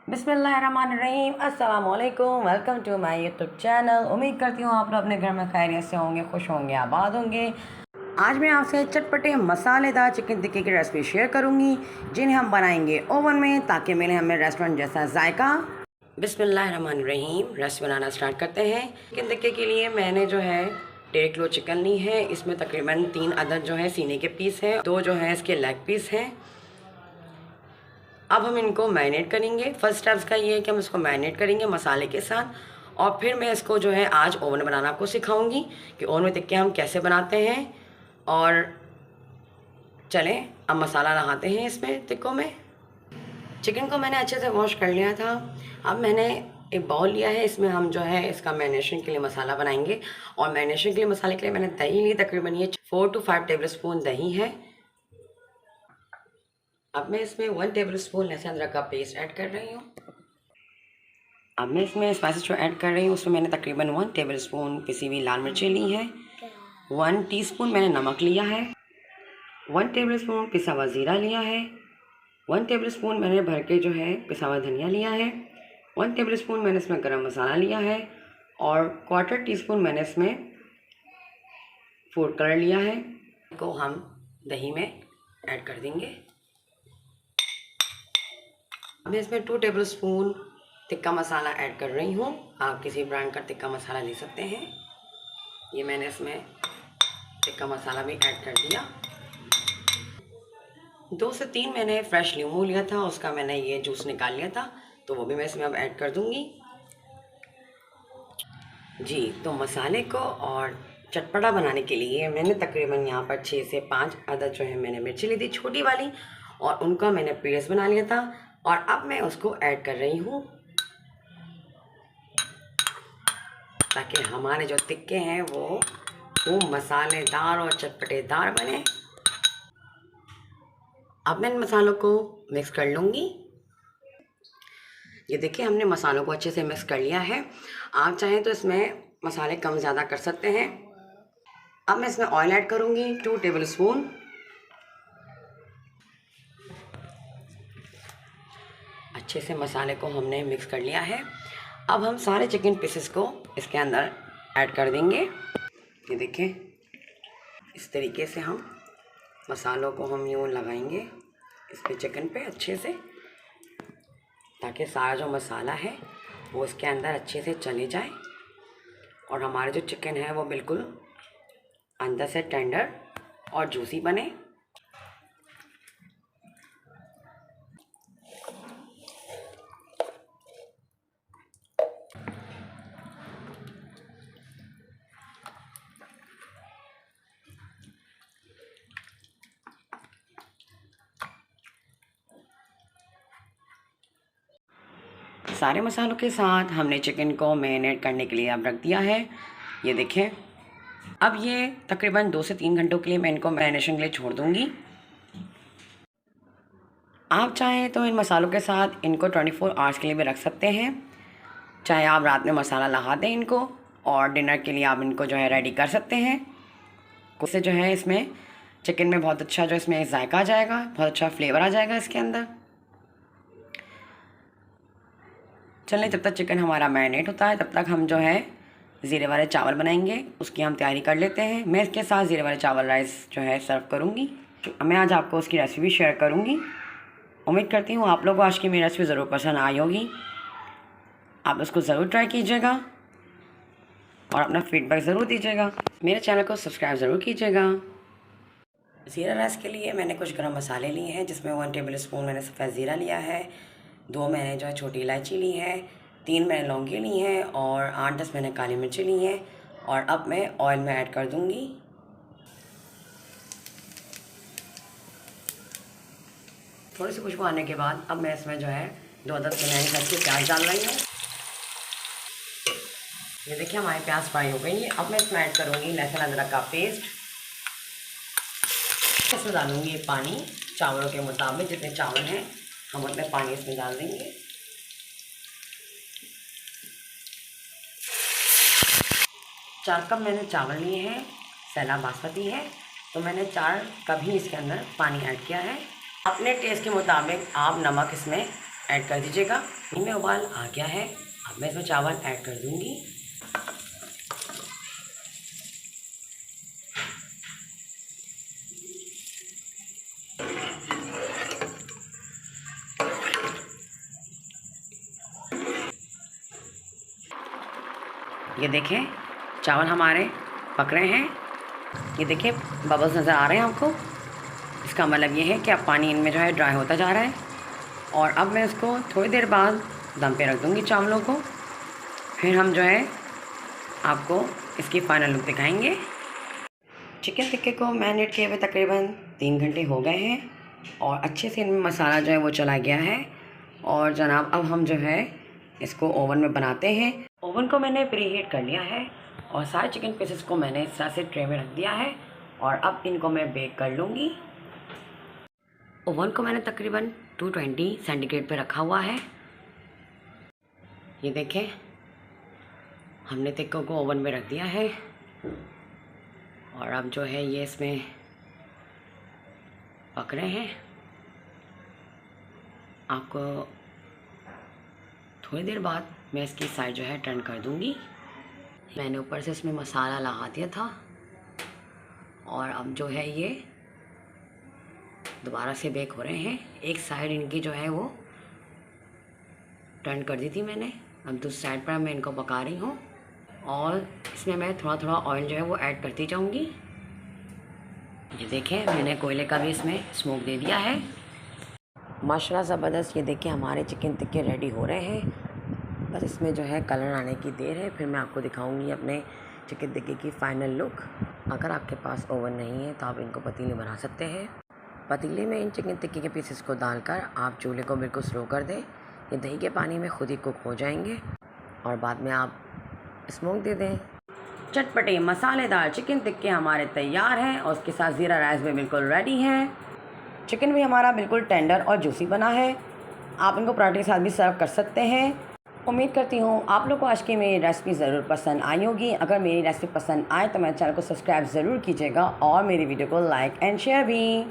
बिस्मिल्लाहिर्रहमानिर्रहीम। अस्सलाम वालेकुम। Welcome to my YouTube channel. उम्मीद करती हूँ आप लोग अपने घर में खैरियत से होंगे, खुश होंगे, आबाद होंगे। आज मैं आपसे चटपटे मसालेदार चिकन टिक्के की रेसिपी शेयर करूँगी, जिन्हें हम बनाएंगे ओवन में ताकि मिले हमें रेस्टोरेंट जैसा जायका। बिस्मिल्लाहिर्रहमानिर्रहीम। रेसिपी बनाना स्टार्ट करते हैं। चिकन टिक्के के लिए मैंने जो है 1.5 किलो चिकन ली है। इसमें तकरीबन 3 अदद जो है सीने के पीस हैं, 2 जो है इसके लेग पीस हैं। अब हम इनको मैरिनेट करेंगे। फर्स्ट स्टेप्स का ये है कि हम इसको मैरिनेट करेंगे मसाले के साथ, और फिर मैं इसको जो है आज ओवन बनाना आपको सिखाऊंगी कि ओवन में टिक्के हम कैसे बनाते हैं। और चलें अब मसाला लगाते हैं इसमें टिक्कों में। चिकन को मैंने अच्छे से वॉश कर लिया था। अब मैंने एक बाउल लिया है, इसमें हम जो है इसका मैरिनेशन के लिए मसाला बनाएंगे। और मैरिनेशन के लिए मसाले के लिए मैंने दही ली, तकरीबन ये 4 to 5 टेबल स्पून दही है। अब मैं इसमें 1 टेबल स्पून लहसुन अदरक का पेस्ट ऐड कर रही हूँ। अब मैं इसमें स्पाइसेस जो ऐड कर रही हूँ उसमें मैंने तकरीबन 1 टेबल स्पून पिसी हुई लाल मिर्चें ली है, 1 टीस्पून मैंने नमक लिया है, 1 टेबल स्पून पिसा हुआ ज़ीरा लिया है, 1 टेबल स्पून मैंने भर के जो है पिसा हुआ धनिया लिया है, 1 टेबल स्पून मैंने इसमें गरम मसाला लिया है, और 1/4 टीस्पून मैंने इसमें फूड कलर लिया है। को हम दही में ऐड कर देंगे। मैं इसमें 2 table spoon tikka masala add कर रही हूँ। आप किसी ब्रांड का टिक्का मसाला ले सकते हैं। ये मैंने इसमें टिक्का मसाला भी ऐड कर दिया। 2 से 3 मैंने फ्रेश नींबू लिया था, उसका मैंने ये जूस निकाल लिया था, तो वो भी मैं इसमें अब ऐड कर दूँगी जी। तो मसाले को और चटपटा बनाने के लिए मैंने तकरीबन यहाँ पर 6 से 5 अदद जो है मैंने मिर्ची ली थी छोटी वाली, और उनका मैंने पेस्ट बना लिया था। और अब मैं उसको ऐड कर रही हूँ ताकि हमारे जो टिक्के हैं वो मसालेदार और चटपटेदार बने। अब मैं इन मसालों को मिक्स कर लूँगी। ये देखिए हमने मसालों को अच्छे से मिक्स कर लिया है। आप चाहें तो इसमें मसाले कम ज़्यादा कर सकते हैं। अब मैं इसमें ऑयल ऐड करूँगी 2 टेबल स्पून। अच्छे से मसाले को हमने मिक्स कर लिया है। अब हम सारे चिकन पीसेस को इसके अंदर ऐड कर देंगे। ये देखिए इस तरीके से हम मसालों को हम यूँ लगाएंगे इस पे चिकन पे अच्छे से, ताकि सारा जो मसाला है वो इसके अंदर अच्छे से चले जाए और हमारे जो चिकन है वो बिल्कुल अंदर से टेंडर और जूसी बने। सारे मसालों के साथ हमने चिकन को मैरिनेट करने के लिए अब रख दिया है। ये देखें अब ये तकरीबन 2 से 3 घंटों के लिए मैं इनको मैरिनेशन के लिए छोड़ दूँगी। आप चाहें तो इन मसालों के साथ इनको 24 आवर्स के लिए भी रख सकते हैं। चाहे आप रात में मसाला लगा दें इनको, और डिनर के लिए आप इनको जो है रेडी कर सकते हैं। उससे जो है इसमें चिकन में बहुत अच्छा जो इसमें जायका आ जाएगा, बहुत अच्छा फ्लेवर आ जाएगा इसके अंदर। चलें जब तक चिकन हमारा मैरिनेट होता है तब तक हम जो है ज़ीरे वाले चावल बनाएंगे, उसकी हम तैयारी कर लेते हैं। मैं इसके साथ ज़ीरे वाले चावल राइस जो है सर्व करूँगी। मैं आज आपको उसकी रेसिपी शेयर करूँगी। उम्मीद करती हूँ आप लोगों को आज की मेरी रेसिपी ज़रूर पसंद आई होगी। आप उसको ज़रूर ट्राई कीजिएगा और अपना फीडबैक ज़रूर दीजिएगा। मेरे चैनल को सब्सक्राइब ज़रूर कीजिएगा। ज़ीरा राइस के लिए मैंने कुछ गरम मसाले लिए हैं, जिसमें 1 टेबल स्पून मैंने सफ़ेद ज़ीरा लिया है, 2 मैंने जो है छोटी इलायची ली है, 3 मैंने लौंगी ली हैं, और 8-10 मैंने काली मिर्ची ली हैं। और अब मैं ऑयल में ऐड कर दूँगी। थोड़ी सी खुशबू आने के बाद अब मैं इसमें जो है 2 अदद मैंने कच्चे प्याज डाल रही हूँ। ये देखिए हमारे प्याज फ्राई हो गई है। अब मैं इसमें ऐड करूँगी लहसुन अदरक का पेस्ट। इसमें डालूँगी पानी चावलों के मुताबिक, जितने चावल हैं हम उतने पानी इसमें डाल देंगे। चार कप मैंने चावल लिए हैं, सैला बासमती है, तो मैंने 4 कप ही इसके अंदर पानी ऐड किया है। अपने टेस्ट के मुताबिक आप नमक इसमें ऐड कर दीजिएगा। इनमें उबाल आ गया है, अब मैं इसमें चावल ऐड कर दूँगी। ये देखें चावल हमारे पक रहे हैं। ये देखिए बबल्स नज़र आ रहे हैं आपको। इसका मतलब ये है कि अब पानी इनमें जो है ड्राई होता जा रहा है। और अब मैं इसको थोड़ी देर बाद दम पे रख दूँगी चावलों को। फिर हम जो है आपको इसकी फ़ाइनल लुक दिखाएंगे। चिकन टिक्के को मैरिनेट किए हुए तकरीबन 3 घंटे हो गए हैं और अच्छे से इनमें मसाला जो है वो चला गया है। और जनाब अब हम जो है इसको ओवन में बनाते हैं। ओवन को मैंने प्रीहीट कर लिया है और सारे चिकन पीसेस को मैंने इस तरह से ट्रे में रख दिया है और अब इनको मैं बेक कर लूँगी। ओवन को मैंने तकरीबन 220 सेंटीग्रेड पे रखा हुआ है। ये देखें हमने टिक्कों को ओवन में रख दिया है और अब जो है ये इसमें पक रहे हैं। आपको थोड़ी देर बाद मैं इसकी साइड जो है टर्न कर दूंगी। मैंने ऊपर से इसमें मसाला लगा दिया था और अब जो है ये दोबारा से बेक हो रहे हैं। एक साइड इनकी जो है वो टर्न कर दी थी मैंने, अब दूसरी साइड पर मैं इनको पका रही हूँ और इसमें मैं थोड़ा थोड़ा ऑयल जो है वो ऐड करती जाऊँगी। ये देखें मैंने कोयले का भी इसमें स्मोक दे दिया है। माशाल्लाह ज़बरदस्त। ये देखिए हमारे चिकन टिक्के रेडी हो रहे हैं। बस इसमें जो है कलर आने की देर है, फिर मैं आपको दिखाऊंगी अपने चिकन टिक्के की फ़ाइनल लुक। अगर आपके पास ओवन नहीं है तो आप इनको पतीले बना सकते हैं। पतीले में इन चिकन टिक्के के पीसेस को डालकर आप चूल्हे को बिल्कुल स्लो कर दें। ये दही के पानी में खुद ही कुक हो जाएंगे और बाद में आप स्मोक दे दें। चटपटे मसालेदार चिकन टिक्के हमारे तैयार हैं और उसके साथ ज़ीरा राइस भी बिल्कुल रेडी है। चिकन भी हमारा बिल्कुल टेंडर और जूसी बना है। आप इनको पराठे के साथ भी सर्व कर सकते हैं। उम्मीद करती हूँ आप लोग को आज की मेरी रेसिपी ज़रूर पसंद आई होगी। अगर मेरी रेसिपी पसंद आए तो मेरे चैनल को सब्सक्राइब ज़रूर कीजिएगा और मेरी वीडियो को लाइक एंड शेयर भी।